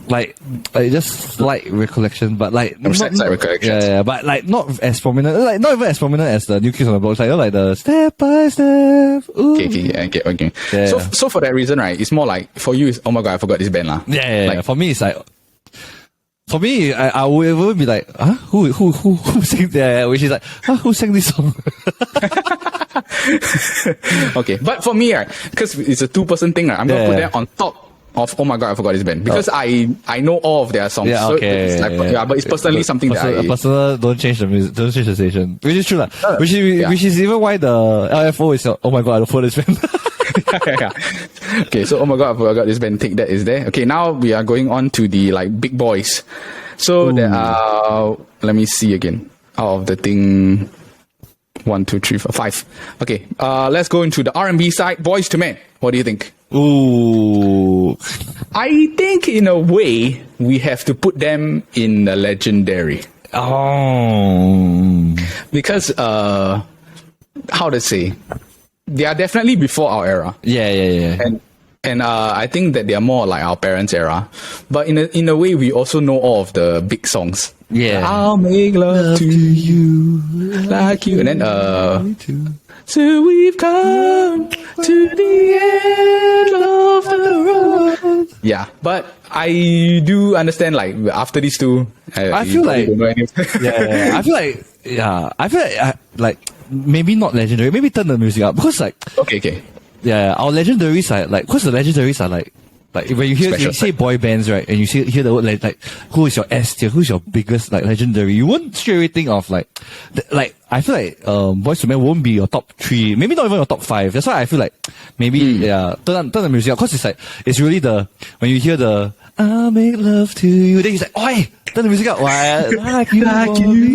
S1: Like just slight recollection, but like
S2: slight recollection.
S1: Yeah, but like not as prominent, like not even as prominent as the New Kids on the Block. Like the Step by Step. Ooh.
S2: Okay.
S1: Yeah.
S2: So for that reason, right, it's more like for you, it's oh my god, I forgot this band lah.
S1: Yeah. For me, it's like. For me, I would be like, huh? Who sang that? Which is like, huh? Who sang this song?
S2: Okay, but for me, right, because it's a two-person thing, right, I'm gonna put them on top of oh my god, I forgot this band because I know all of their songs.
S1: Yeah, okay.
S2: So it's like, but it's personally something that
S1: personal. Don't change the music. Don't change the station. Which is true, lah. Which is even why the LFO is oh my god, I don't follow this band. Okay, so oh my god, I forgot this band. Take That is there. Okay, now we are going on to the like big boys. So there are. Let me see again. Out of the thing. 1, 2, 3, 4, 5. Okay, let's go into the R&B side. Boyz II Men. What do you think? Ooh.
S2: I think in a way we have to put them in the legendary.
S1: Oh.
S2: Because how to say, they are definitely before our era.
S1: Yeah.
S2: And I think that they are more like our parents' era. But in a way, we also know all of the big songs.
S1: Yeah.
S2: I'll make love to you like you. And then so we've come to the end of the road. Yeah, but I do understand like after these two,
S1: I feel like like maybe not legendary, maybe turn the music up because like
S2: okay.
S1: Yeah, our legendaries are like, because the legendaries are like when you hear you say boy bands, right, and you hear the word like who is your S tier, who's your biggest like legendary, you won't straight away think of like I feel like Boyz II Men won't be your top 3, maybe not even your top 5. That's why I feel like maybe turn the music up because it's like it's really the when you hear the I'll make love to you, then he's like, oi, turn the music up. Like you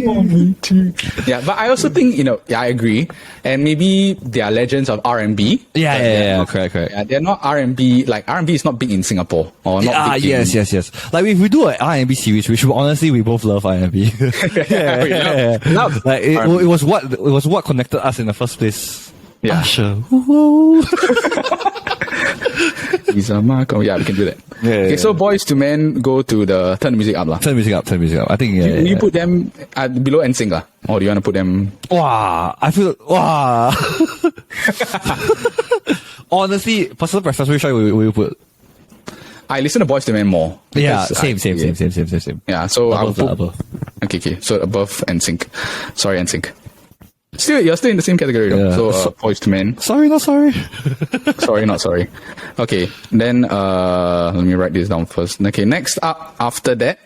S1: want me to.
S2: Yeah, but I also think, I agree. And maybe they are legends of R&B.
S1: Yeah, correct.
S2: Yeah, they're not R&B, like R&B is not big in Singapore. Or not big
S1: yes. Like if we do an R&B series, which honestly we both love R&B. Yeah. Like it was what connected us in the first place.
S2: Yeah.
S1: Usher.
S2: Yeah, we can do that. Okay, so Boyz II Men go to the turn the music up lah.
S1: Turn the music up. I think
S2: will you put them below Nsync lah, or do you want to put them?
S1: I feel honestly, personal preference, which one will you put?
S2: I listen to Boyz II Men more.
S1: Yeah, same.
S2: Yeah, so
S1: above.
S2: Okay, so above Nsync. Sorry, Nsync. You're still in the same category though. Yeah. So Boyz II Men.
S1: Sorry, not sorry.
S2: Sorry, not sorry. Okay, then let me write this down first. Okay, next up after that,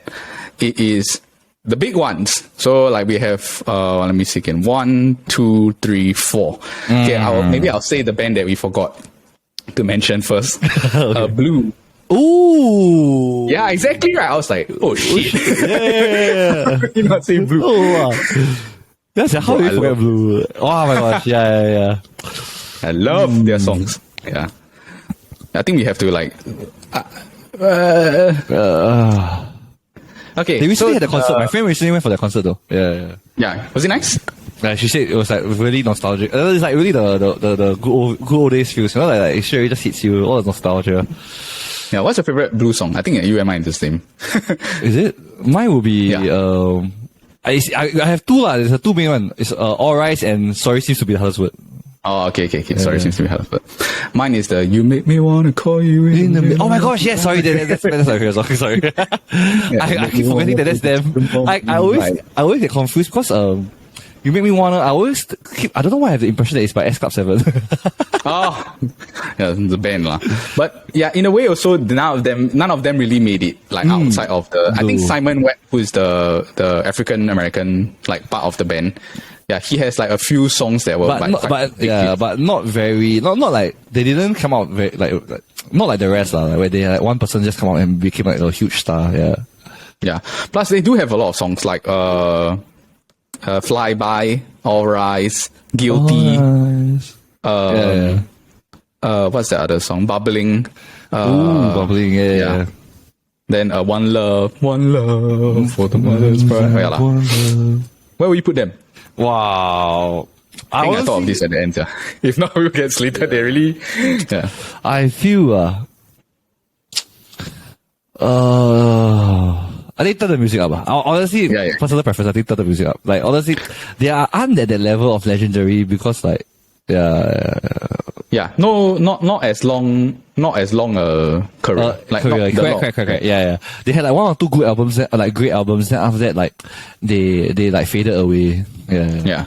S2: it is the big ones. So like we have let me see again. 1, 2, 3, 4. Okay, maybe I'll say the band that we forgot to mention first. Okay. Blue.
S1: Ooh.
S2: Yeah, exactly right. I was like, oh shit.
S1: Yeah.
S2: How did you not say Blue?
S1: Oh, wow. That's how you forget Blue. Oh my gosh, yeah.
S2: I love their songs. Yeah. I think we have to like... Okay.
S1: They recently had a concert. My friend recently went for that concert though.
S2: Yeah. Was it nice?
S1: She said it was like really nostalgic. It's like really the good old days feels. You know, like it sure just hits you, all the nostalgia.
S2: Yeah, what's your favorite Blue song? I think you and mine is the same.
S1: Is it? Mine will be I have two lah. There's a two main one. It's All Rise and Sorry Seems to Be the Hardest Word.
S2: Oh, okay. Sorry, seems to be hard. But mine is the You Make Me Wanna Call You in the
S1: Oh my gosh, yes, sorry, that's sorry. I keep forgetting that that's them. I always get confused because You Make Me Wanna, I don't know why I have the impression that it's by S Club 7.
S2: Oh, yeah, the band lah. But yeah, in a way also, none of them really made it, like outside of the, I think Simon Webb, who is the African American, like part of the band. Yeah, he has like a few songs that were but not very, not like, they didn't come out very, like not like the rest lah, like where they like one person just come out and became like a huge star, Yeah. Plus they do have a lot of songs like, Fly By, All Rise, Guilty, what's the other song? Bubbling.
S1: Bubbling, yeah.
S2: Then, One Love for the Mother's Pride. Where will you put them?
S1: Wow.
S2: I think I thought of this at the end. If not, we'll get slated. They really... Yeah.
S1: I feel... I think turn the music up. Honestly, personal preference, I think turn the music up. Like, honestly, they aren't at that level of legendary because, like...
S2: Yeah, no, not as long a career.
S1: Correct. Yeah. They had like one or two good albums, like great albums. Then after that, like they like faded away. Yeah.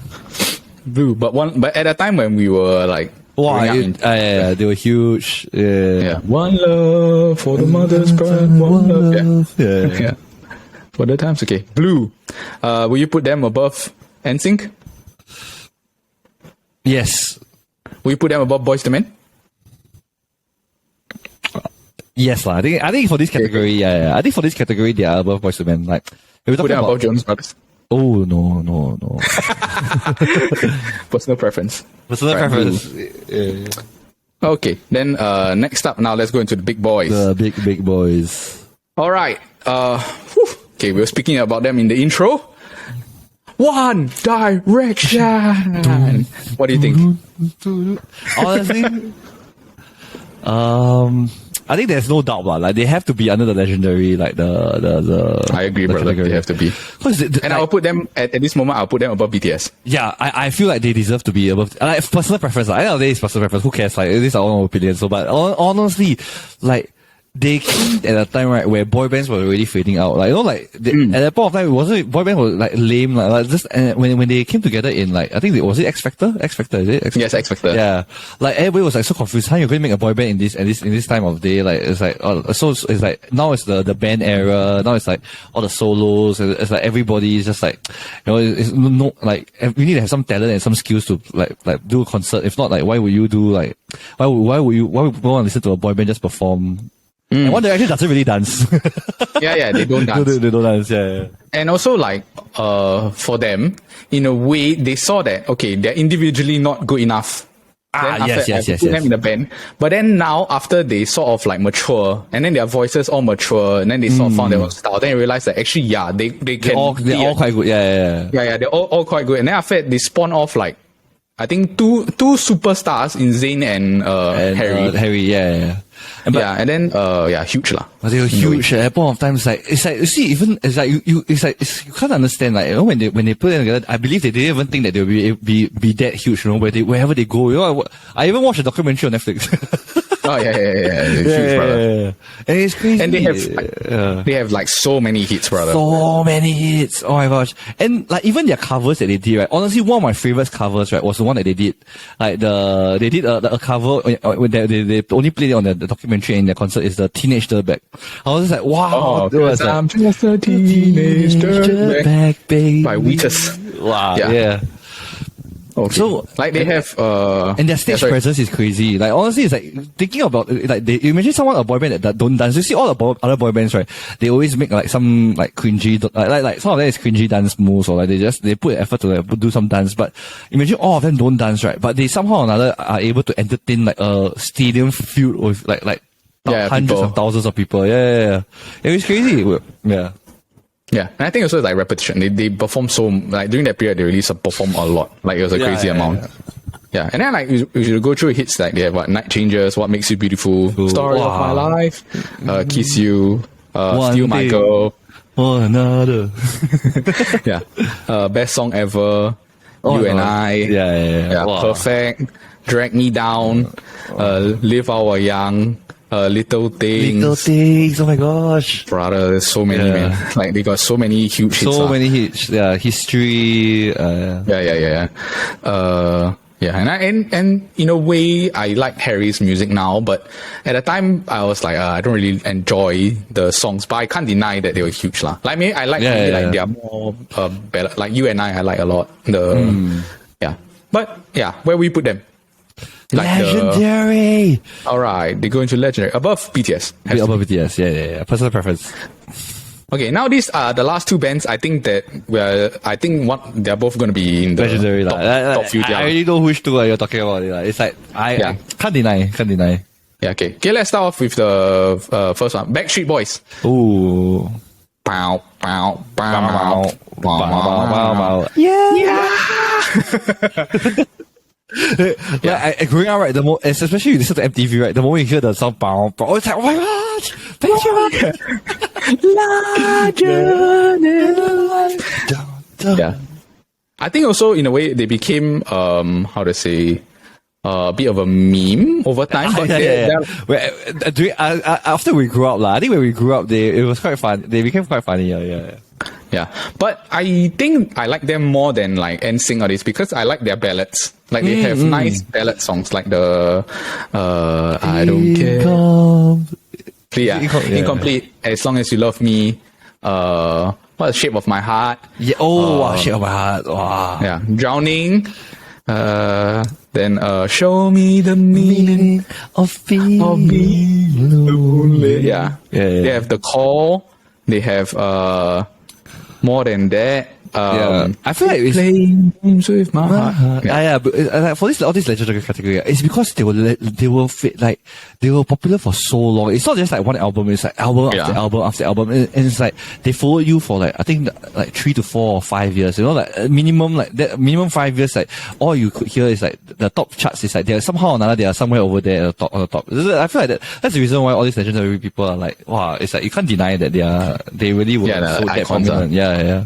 S2: Blue, but at a time when we were like,
S1: they were huge. Yeah.
S2: One love for the mother's pride. One love. Yeah. For the times, okay. Blue. Will you put them above Nsync?
S1: Yes.
S2: Will you put them above Boyz II Men?
S1: Yes, I think for this category, I think for this category they are above Boyz II Men. Like,
S2: put them above Jonas Brothers.
S1: Oh no.
S2: Personal preference.
S1: Yeah.
S2: Okay, then next up, now let's go into the big boys.
S1: The big boys.
S2: All right. Okay, we were speaking about them in the intro. One Direction. What do you think?
S1: Honestly, I think there's no doubt, but like they have to be under the legendary, like the.
S2: I agree, brother. Category. They have to be. And I'll put them at this moment. I'll put them above BTS.
S1: Yeah, I feel like they deserve to be above. Like personal preference. I know it's personal preference. Who cares? Like this is our own opinion. So, but honestly, like. They came at a time, right, where boy bands were already fading out. Like, you know, like, at that point of time, boy band was like lame, like just, and when they came together in like, I think was it X Factor? X Factor, is it?
S2: Yes, X Factor.
S1: Yeah. Like, everybody was like so confused. How you going to make a boy band in this time of day? Like, it's like, so it's like, now it's the band era. Now it's like all the solos. It's like everybody is just like, you know, it's no, like, you need to have some talent and some skills to like do a concert. If not, like, why would you do like, why would people want to listen to a boy band just perform? And One Direction doesn't really dance.
S2: Yeah, they don't dance.
S1: they don't dance, yeah.
S2: And also, like, for them, in a way, they saw that, okay, they're individually not good enough.
S1: Yes.
S2: Put them in the band. But then now, after they sort of like mature, and then their voices all mature, and then they sort of found their own style, then they realized that actually, they can...
S1: They're all quite good, yeah.
S2: Yeah, they're all quite good. And then after that, they spawn off like, I think two superstars in Zayn and Harry.
S1: Harry, yeah.
S2: And then huge lah.
S1: But they were huge at that point of time. It's like you see, even it's like you can't understand, like, you know, when they put them together, I believe they didn't even think that they'll be that huge, you know, wherever they go. You know, I even watched a documentary on Netflix.
S2: Oh yeah. Huge, brother.
S1: And it's crazy.
S2: And they have like so many hits, brother.
S1: So many hits. Oh my gosh. And like even their covers that they did, right? Honestly, one of my favorite covers, right, was the one that they did. Like they did a cover when they only played it on the documentary in their concert is the Teenage Dirtbag. I was just like, wow.
S2: I'm just a teenage dirtbag,
S1: baby.
S2: By Wheatus.
S1: Wow. Yeah.
S2: Okay.
S1: So
S2: like they have
S1: and their stage presence is crazy. Like honestly, it's like thinking about like you imagine someone a boy band that don't dance. You see all the other boy bands, right? They always make like some like cringy like some of them is cringy dance moves, or like they put effort to like, do some dance. But imagine all of them don't dance, right? But they somehow or another are able to entertain like a stadium filled with like hundreds of thousands of people. Yeah. It was crazy. Yeah.
S2: Yeah, and I think also like repetition. They perform so like during that period they really perform a lot. Like it was a crazy amount. Yeah, and then like you should go through hits like they have what Night Changes, What Makes You Beautiful, Story of My Life, Kiss You, Steal My Girl,
S1: another.
S2: Yeah, Best Song Ever, You and I.
S1: Yeah.
S2: Wow. Perfect, Drag Me Down, Live Our Young. Little Things.
S1: Oh my gosh.
S2: Brother, there's so many, man. Like, they got so many huge hits.
S1: So many hits. Yeah, History.
S2: Yeah. And in a way, I like Harry's music now, but at the time, I was like, I don't really enjoy the songs, but I can't deny that they were huge, lah. Like, me, I like they are more better. Like, You and I like a lot. But yeah, where we put them? Like
S1: legendary.
S2: Alright, they go into legendary. Above BTS.
S1: Above BTS, yeah. Personal preference.
S2: Okay, now these are the last two bands. I think that they're both going to be in the
S1: legendary
S2: top few.
S1: I already know which two you're talking about. It's like I can't deny.
S2: Yeah, okay. Let's start off with the first one. Backstreet Boys.
S1: Ooh.
S2: Bow.
S1: Yeah. Like growing up, right, especially you listen to MTV, right, the moment you hear the song, it's like, oh my gosh,
S2: yeah. I think also in a way they became how to say a bit of a meme over time. But
S1: after we grew up, I think when we grew up, it was quite fun. They became quite funny.
S2: Yeah, but I think I like them more than like Nsync or this because I like their ballads. Like they have nice ballad songs like the I Don't Care. Incomplete. As Long As You Love Me. What's Shape of My Heart?
S1: Yeah. Shape of My Heart. Wow.
S2: Yeah. Drowning. Then Show Me the Meaning
S1: of Being Lonely.
S2: Yeah. They have The Call. They have More Than That.
S1: I feel like it's
S2: playing games with my heart.
S1: But for all this legendary category, it's because they were popular for so long. It's not just like one album. It's like album after album after album, and it's like they follow you for like I think like 3 to 4 or 5 years. You know, like minimum 5 years. Like all you could hear is like the top charts. Is like they're somehow or another they are somewhere over there at on the top. I feel like that's the reason why all these legendary people are like wow. It's like you can't deny that they really were so that prominent. Yeah.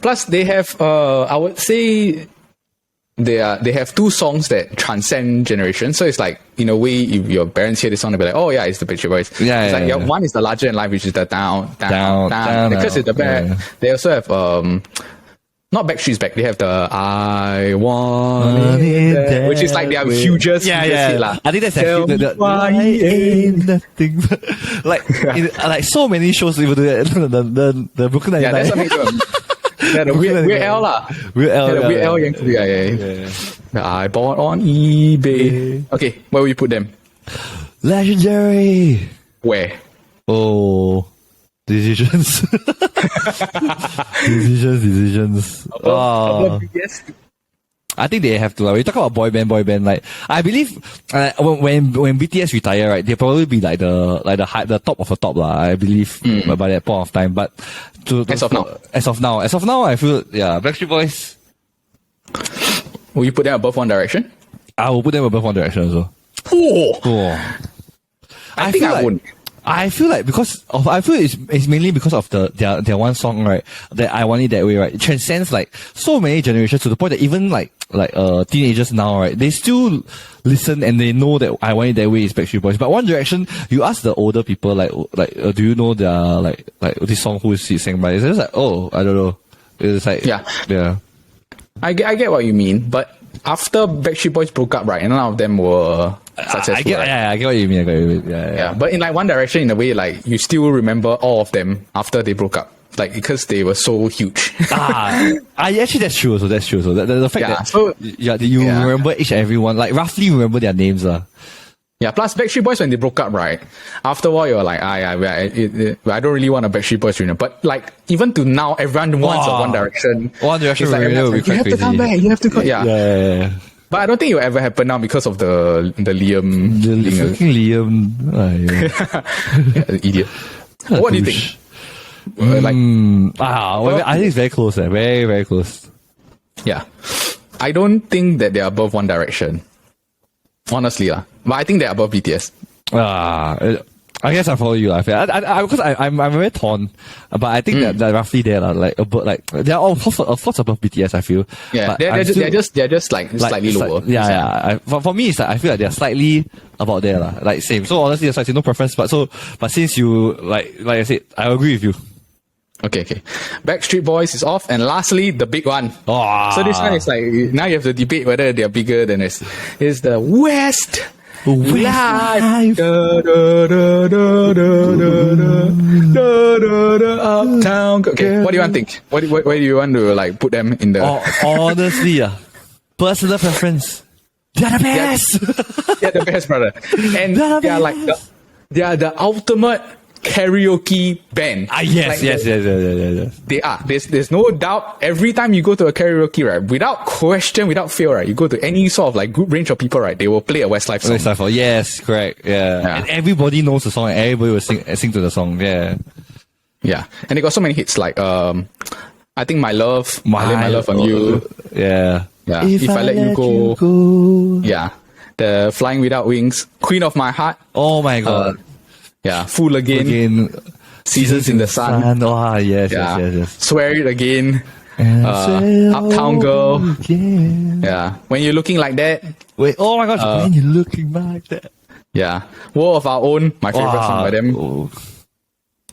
S2: Plus, they have, I would say, they have two songs that transcend generations. So it's like, in a way, if your parents hear this song, they'll be like, oh yeah, it's the Backstreet Boys. One is the Larger Than Life, which is the down. Because it's the back. Yeah. They also have, not Backstreet's back. They have the I Want It, which is like their hugest hit lah.
S1: I think that's actually why ain't nothing. Like so many shows people do that. The Brooklyn 99.
S2: Yeah, that's something. Yeah, the Weird L lah.
S1: Weird L.
S2: The Weird L yang I bought on eBay. Okay, where will you put them?
S1: Legendary.
S2: Where?
S1: Oh, Decisions. Decisions.
S2: Yes.
S1: I think they have to. When you talk about boy band, like I believe when BTS retire, right, they'll probably be like the top of the top lah. I believe by that point of time. But as of now, I feel Backstreet Boys.
S2: Will you put them above One Direction?
S1: I will put them above One Direction as well.
S2: Oh. I think I wouldn't.
S1: I feel like it's mainly because of their one song, right, that I Want It That Way, right, it transcends like so many generations to the point that even like teenagers now, right, they still listen and they know that I Want It That Way is Backstreet Boys. But One Direction, you ask the older people do you know their like this song who is sang by? It's just like, oh, I don't know. It's like yeah.
S2: I get what you mean, but after Backstreet Boys broke up, right, and none of them were successful. I
S1: get what you mean.
S2: Yeah. But in like One Direction, in a way, like you still remember all of them after they broke up. like because they were so huge.
S1: Actually that's true. So that's true. So the fact that you remember each and everyone, like roughly remember their names.
S2: Yeah, plus Backstreet Boys, when they broke up, right? After a while, you're like, I don't really want a Backstreet Boys reunion. But like, even to now, everyone wants a One Direction.
S1: One Direction
S2: like,
S1: reunion will be
S2: you have
S1: crazy.
S2: to come back, you have to come.
S1: Yeah.
S2: But I don't think it will ever happen now because of the Liam.
S1: The fucking Liam.
S2: Idiot. What do you think?
S1: I think it's very close. Very, very close.
S2: Yeah. I don't think that they're above One Direction. Honestly, but I think they're above BTS.
S1: I guess I follow you. Because I'm very torn, but I think that they're roughly there, they're all of course above BTS. I feel.
S2: Yeah, they're just like slightly lower.
S1: For me, it's like I feel like they're slightly about there, like same. So honestly, that's why I say no preference. But since you like I said, I agree with you.
S2: Okay. Backstreet Boys is off, and lastly, the big one. So this one is like, now you have to debate whether they're bigger than this. Is the West Life. Uptown. Okay, what do you want to think? Where do you want to like put them in the?
S1: Honestly, personal preference. They're the best.
S2: They're the best, brother. And they are the ultimate karaoke band.
S1: Yes.
S2: They are. There's no doubt. Every time you go to a karaoke, right, without question, without fail, right, you go to any sort of like good range of people, right, they will play a Westlife song.
S1: Westlife, yes, correct, yeah. And everybody knows the song, and everybody will sing to the song, yeah.
S2: Yeah, and they got so many hits like I think My Love, I Lay My Love on You.
S1: Yeah.
S2: If I Let You Go. Yeah. The Flying Without Wings, Queen of My Heart.
S1: Oh my god.
S2: Fool Again. Seasons in the Sun.
S1: Yes.
S2: Swear It Again. Uptown Girl.
S1: Again.
S2: Yeah. When You're Looking Like That.
S1: Wait, oh my gosh, When You're Looking Like That.
S2: Yeah. War of Our Own, my favorite song by them.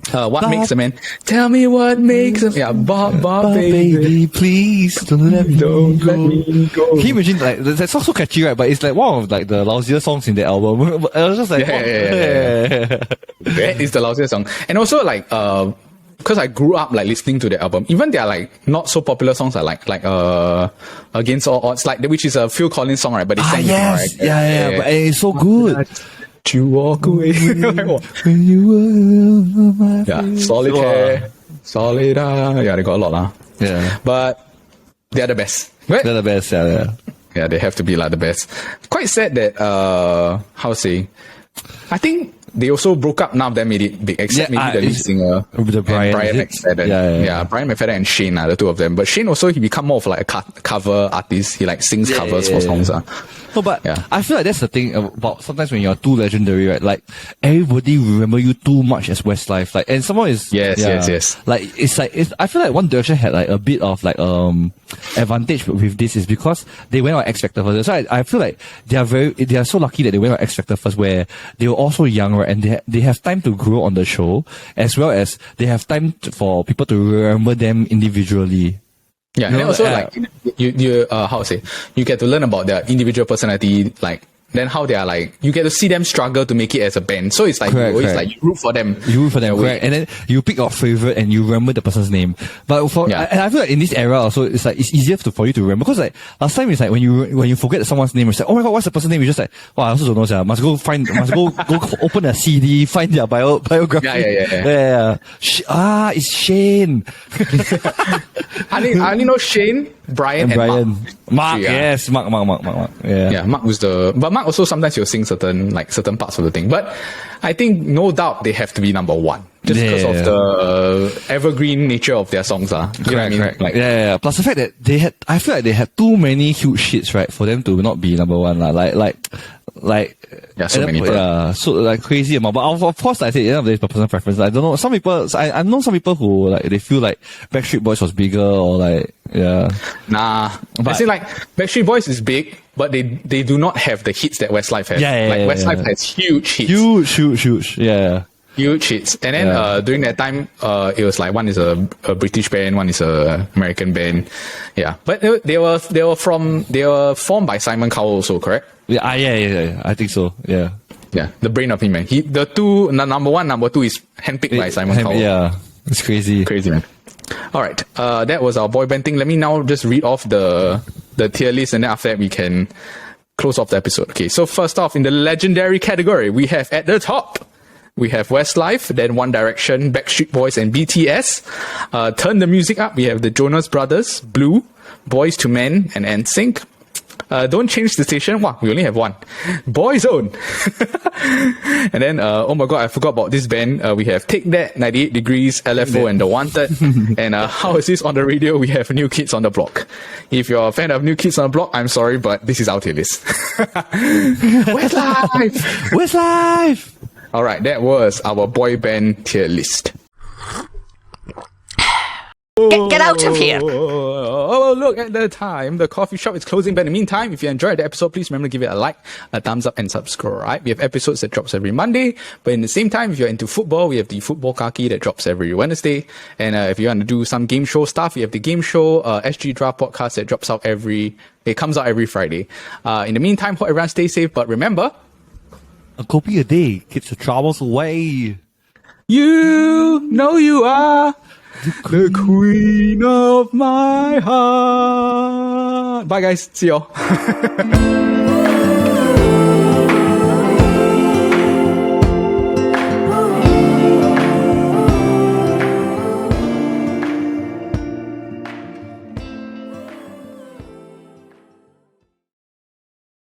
S2: What Makes a Man? Tell me what makes a man. Yeah, Bob, baby,
S1: please don't let me go.
S2: Can
S1: you imagine, like, that song's so catchy, right? But it's like one of like the lousiest songs in the album. I was just like,
S2: that is the lousiest song. And also like, because I grew up like listening to the album, even their like not so popular songs are like Against All Odds, like which is a Phil Collins song, right? But it's
S1: yes, right? But it's so good.
S2: You walk away
S1: when you were my
S2: Solitaire, Solida. Yeah, they got a lot,
S1: Yeah,
S2: but they're the best. Right?
S1: They're the best.
S2: Yeah, they have to be like the best. Quite sad that how to say, I think they also broke up. None of them made it big, except maybe the lead singer,
S1: Brian
S2: McFadden. Yeah, Brian McFadden and Shane, the two of them. But Shane also, he become more of like a cover artist. He like sings covers for songs.
S1: No, but I feel like that's the thing about sometimes when you're too legendary, right? Like everybody remember you too much as Westlife. Like, and someone is
S2: yes.
S1: Like I feel like One Direction had like a bit of like advantage with this is because they went on X Factor first. So I feel like they are so lucky that they went on X Factor first, where they were also young, right? And they have time to grow on the show, as well as they have time for people to remember them individually.
S2: Yeah, and then also like you how to say, you get to learn about their individual personality, like then how they are like, you get to see them struggle to make it as a band. So it's like you always like you root for them.
S1: Correct. And then you pick your favorite and you remember the person's name. But and I feel like in this era also it's like it's easier for you to remember, because like last time it's like when you forget someone's name, it's like, oh my god, what's the person's name? You just like, wow, I also don't know. Must go open a CD, find their biography. Yeah. It's Shane.
S2: I only know Shane, Brian, and
S1: Mark. Yes, Mark.
S2: Yeah, Mark was but Mark also sometimes he'll sing certain parts of the thing. But I think no doubt they have to be number one. Just because of the evergreen nature of their songs.
S1: Correct. Like, Plus the fact that I feel like they had too many huge hits, right, for them to not be number one.
S2: So many.
S1: So like crazy amount. But of course, I say at the end of the day, it's personal preference. I don't know. Some people, I know some people who like they feel like Backstreet Boys was bigger, or like
S2: Nah, but I say like Backstreet Boys is big, but they do not have the hits that Westlife has. Westlife has huge hits.
S1: Huge. Yeah.
S2: Huge hits. And then during that time, it was like one is a British band, one is a American band. Yeah, but they were formed by Simon Cowell also, correct?
S1: Yeah, I think so. Yeah,
S2: the brain of him, man. The number one, number two is handpicked by Simon Cowell.
S1: It's crazy.
S2: Crazy, man. All right. That was our boy band thing. Let me now just read off the tier list, and then after that we can close off the episode. Okay. So first off, in the legendary category, we have at the top, we have Westlife, then One Direction, Backstreet Boys, and BTS. Turn the music up. We have the Jonas Brothers, Blue, Boys to Men, and Nsync. Don't change the station. Wow, we only have one. Boyzone. And then, oh my god, I forgot about this band. We have Take That, 98 Degrees, LFO, and The Wanted. And how is this on the radio? We have New Kids on the Block. If you're a fan of New Kids on the Block, I'm sorry, but this is our tier list. Westlife!
S1: Westlife!
S2: Alright, that was our boy band tier list.
S3: Get out of here!
S2: Oh, look at the time. The coffee shop is closing. But in the meantime, if you enjoyed the episode, please remember to give it a like, a thumbs up, and subscribe. We have episodes that drops every Monday. But in the same time, if you're into football, we have the Football Kaki that drops every Wednesday. And if you want to do some game show stuff, we have the game show SG Draft podcast that drops out it comes out every Friday. In the meantime, hope everyone stay safe. But remember,
S1: a kopi a day keeps the troubles away.
S2: You know you are the queen of my heart. Bye guys. See y'all.